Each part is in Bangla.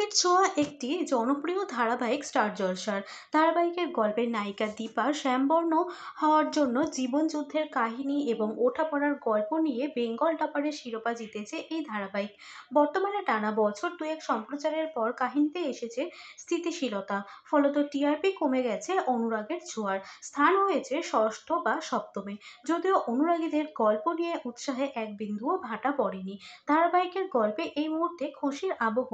অনুরাগের ছোঁয়া একটি জনপ্রিয় ধারাবাহিক স্টার জলসার। ধারাবাহিকের গল্পের নায়িকা দীপা শ্যামবর্ণ হওয়ার জন্য জীবনযুদ্ধের কাহিনী এবং ওঠাপড়ার গল্প নিয়ে বেঙ্গল টপারের শিরোপা জিতেছে এই ধারাবাহিক। বর্তমানে টানা বছর দুয়েক সম্প্রচারের পর কাহিনীতে এসেছে স্থিতিশীলতা, ফলত টিআরপি কমে গেছে অনুরাগের ছোঁয়ার, স্থান হয়েছে ষষ্ঠ বা সপ্তমে। যদিও অনুরাগীদের গল্প নিয়ে উৎসাহে এক বিন্দুও ভাটা পড়েনি। ধারাবাহিকের গল্পে এই মুহূর্তে খুশির আবহ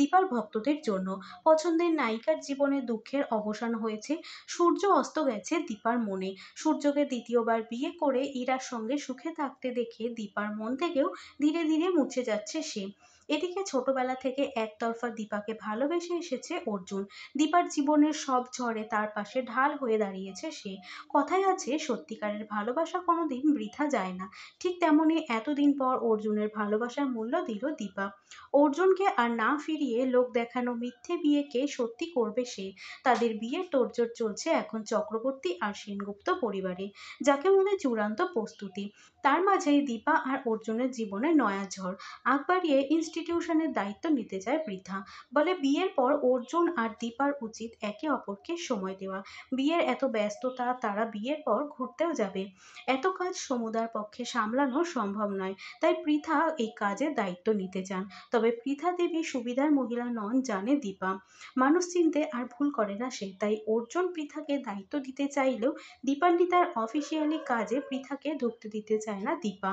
দীপার ভক্তদের জন্য। পছন্দের নায়িকার জীবনে দুঃখের অবসান হয়েছে, সূর্য অস্ত গেছে দীপার মনে। সূর্যকে দ্বিতীয়বার বিয়ে করে ইরার সঙ্গে সুখে থাকতে দেখে দীপার মন থেকেও ধীরে ধীরে মুছে যাচ্ছে সে। এদিকে ছোটবেলা থেকে একতরফা দীপাকে ভালোবেসে এসেছে অর্জুন। দীপার জীবনের সব ঝড়ে তার পাশে ঢাল হয়ে দাঁড়িয়েছে সে। কথায় আছে সত্যিকারের ভালোবাসা কোনোদিন বৃথা যায় না। ঠিক তেমনি এতদিন পর অর্জুনের ভালোবাসার মূল্য দিল দীপা। অর্জুনকে আর না ফিরিয়ে লোক দেখানো মিথ্যে বিয়েকে সত্যি করবে সে। তাদের বিয়ের তোড়জোড় চলছে এখন চক্রবর্তী আর সেনগুপ্ত পরিবারে, যাকে বলে চূড়ান্ত প্রস্তুতি। তার মাঝেই দীপা আর অর্জুনের জীবনে নয়া ঝড়। আগ বাড়িয়ে ইনস্টিটিউশনের দায়িত্ব নিতে চায় পৃথা। বলে বিয়ের পর অর্জুন আর দীপার উচিত একে অপরকে সময় দেওয়া। বিয়ের এত ব্যস্ততা, তারা বিয়ের পর ঘুরতেও যাবে। এত কাজ সমুদার পক্ষে সামলানো সম্ভব নয়। তাই পৃথা এই কাজের দায়িত্ব নিতে চান। তবে পৃথা দেবী সুবিধার মহিলা নন, জানে দীপা। মানুষ চিনতে আর ভুল করে না সে। তাই অর্জুন পৃথাকে দায়িত্ব দিতে চাইলেও দীপান্বিতার অফিসিয়ালি কাজে পৃথাকে ঢুকতে দিতে চায় না দীপা।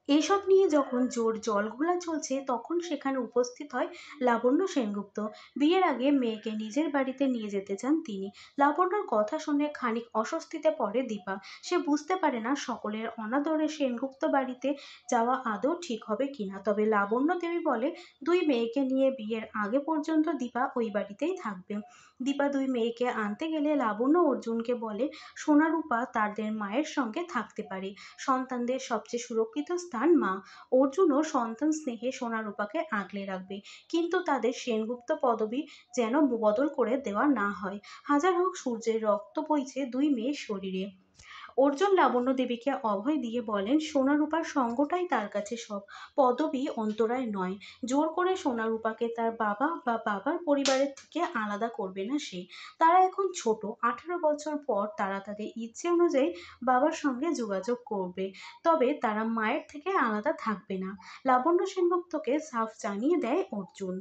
এসব নিয়ে যখন জোর জলঘোলা চলছে তখন সেখানে উপস্থিত হয় লাবণ্য সেনগুপ্ত। বিয়ের আগে মেয়েকে নিজের বাড়িতে নিয়ে যেতে চান তিনি। লাবণ্যর কথা শুনে খানিক অস্বস্তিতে পড়ে দীপা। সে বুঝতে পারে না সকলের অনাদরে সেনগুপ্ত বাড়িতে যাওয়া আদৌ ঠিক হবে কিনা। তবে লাবণ্য দেবী বলে দুই মেয়েকে নিয়ে বিয়ের আগে পর্যন্ত দীপা ওই বাড়িতেই থাকবে। দীপা দুই মেয়েকে আনতে গেলে লাবণ্য অর্জুনকে বলে সোনারূপা তাদের মায়ের সঙ্গে থাকতে পারে। সন্তানদের সবচেয়ে সুরক্ষিত স্থান মা। অর্জুনও সন্তান স্নেহে সোনারূপাকে আগলে রাখবে, কিন্তু তাদের সেনগুপ্ত পদবি যেন বদল করে দেওয়া না হয়। হাজার হোক সূর্যের রক্ত বইছে দুই মেয়ের শরীরে। অর্জুন লাবণ্য দেবীকে অভয় দিয়ে বলেন সোনারূপার সঙ্গটাই তার কাছে সব, পদবী অন্তরায় নয়। জোর করে সোনারূপাকে তার বাবা বা বাবার পরিবারের থেকে আলাদা করবে না সে। তারা এখন ছোট, 18 বছর পর তারা তাদের ইচ্ছে অনুযায়ী বাবার সঙ্গে যোগাযোগ করবে, তবে তারা মায়ের থেকে আলাদা থাকবে না। লাবণ্য সেনগুপ্তকে সাফ জানিয়ে দেয় অর্জুন।